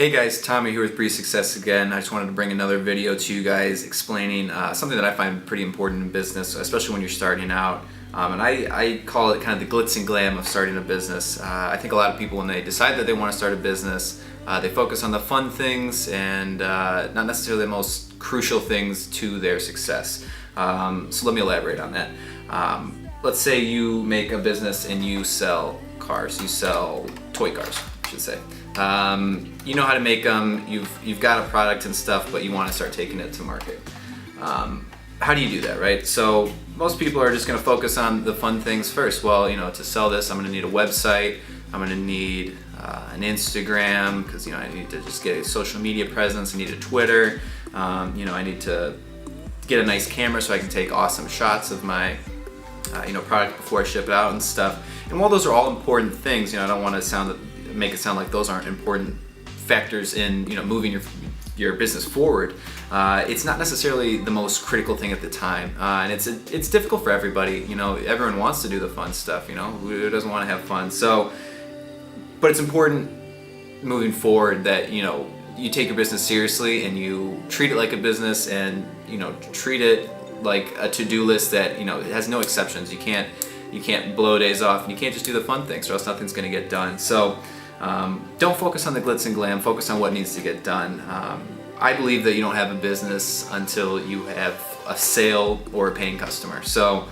Hey guys, Tommy here with Breeze Success again. I just wanted to bring another video to you guys explaining something that I find pretty important in business, especially when you're starting out. And I call it kind of the glitz and glam of starting a business. I think a lot of people, when they decide that they want to start a business, they focus on the fun things and not necessarily the most crucial things to their success. So let me elaborate on that. Let's say you make a business and you sell cars, you sell toy cars, I should say. You know how to make them, you've got a product and stuff, but you want to start taking it to market. How do you do that, right? So most people are just going to focus on the fun things first. Well, to sell this, I'm going to need a website, I'm going to need an Instagram, because I need to just get a social media presence, I need a Twitter, I need to get a nice camera so I can take awesome shots of my product before I ship it out and stuff. And while those are all important things, I don't want to make it sound like those aren't important factors in moving your business forward. It's not necessarily the most critical thing at the time, and it's difficult for everybody. Everyone wants to do the fun stuff. Who doesn't want to have fun? So, but it's important moving forward that you take your business seriously and you treat it like a business, and treat it like a to-do list that it has no exceptions. You can't blow days off, and you can't just do the fun things, or else nothing's going to get done. So don't focus on the glitz and glam, focus on what needs to get done. I believe that you don't have a business until you have a sale or a paying customer. So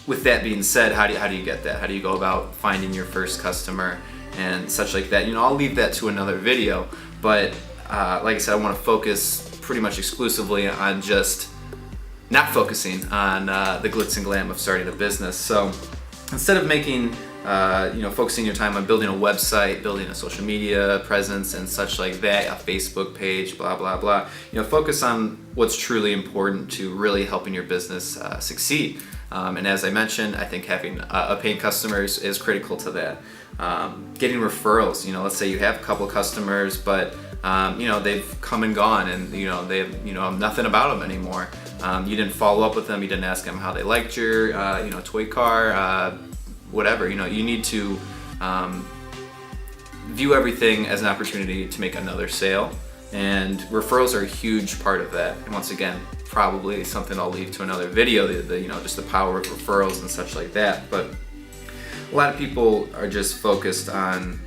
with that being said, how do you get that? How do you go about finding your first customer and such like that? I'll leave that to another video, but like I said, I want to focus pretty much exclusively on just not focusing on the glitz and glam of starting a business. So instead of focusing your time on building a website, building a social media presence and such like that, a Facebook page, blah, blah, blah, focus on what's truly important to really helping your business succeed. And as I mentioned, I think having a paying customer is critical to that. Getting referrals, let's say you have a couple of customers, but they've come and gone, and they have nothing about them anymore. You didn't follow up with them, you didn't ask them how they liked your toy car, whatever. You need to view everything as an opportunity to make another sale, and referrals are a huge part of that. And once again, probably something I'll leave to another video, just the power of referrals and such like that. But a lot of people are just focused on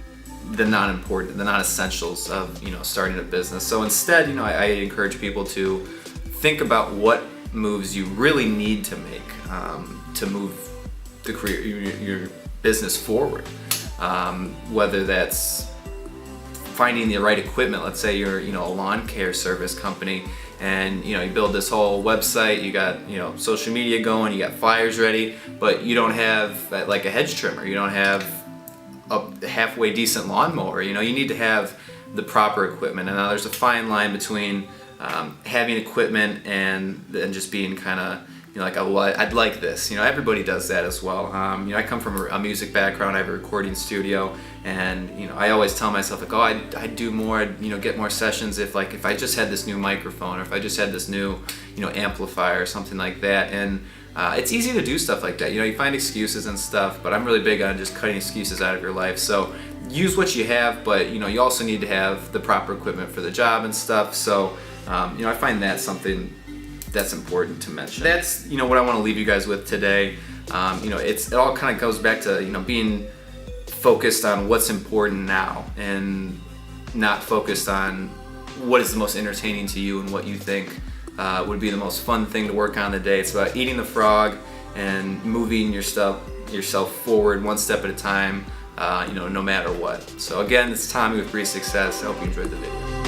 the non-important, the non-essentials of starting a business. So instead, I encourage people to think about what moves you really need to make to move your business forward. Whether that's finding the right equipment. Let's say you're a lawn care service company, and you build this whole website, you got social media going, you got flyers ready, but you don't have like a hedge trimmer, you don't have a halfway decent lawnmower. You need to have the proper equipment. And now there's a fine line between having equipment and just being kind of like, oh, well, I'd like this. Everybody does that as well. I come from a music background. I have a recording studio, and I always tell myself like, oh, I'd do more. Get more sessions if I just had this new microphone, or if I just had this new amplifier or something like that. And it's easy to do stuff like that. You find excuses and stuff, but I'm really big on just cutting excuses out of your life. So use what you have, but you also need to have the proper equipment for the job and stuff. So I find that something that's important to mention. That's what I want to leave you guys with today. It all kind of goes back to being focused on what's important now, and not focused on what is the most entertaining to you and what you think would be the most fun thing to work on today. It's about eating the frog and moving yourself forward one step at a time, no matter what. So again, this is Tommy with Breeze Success. I hope you enjoyed the video.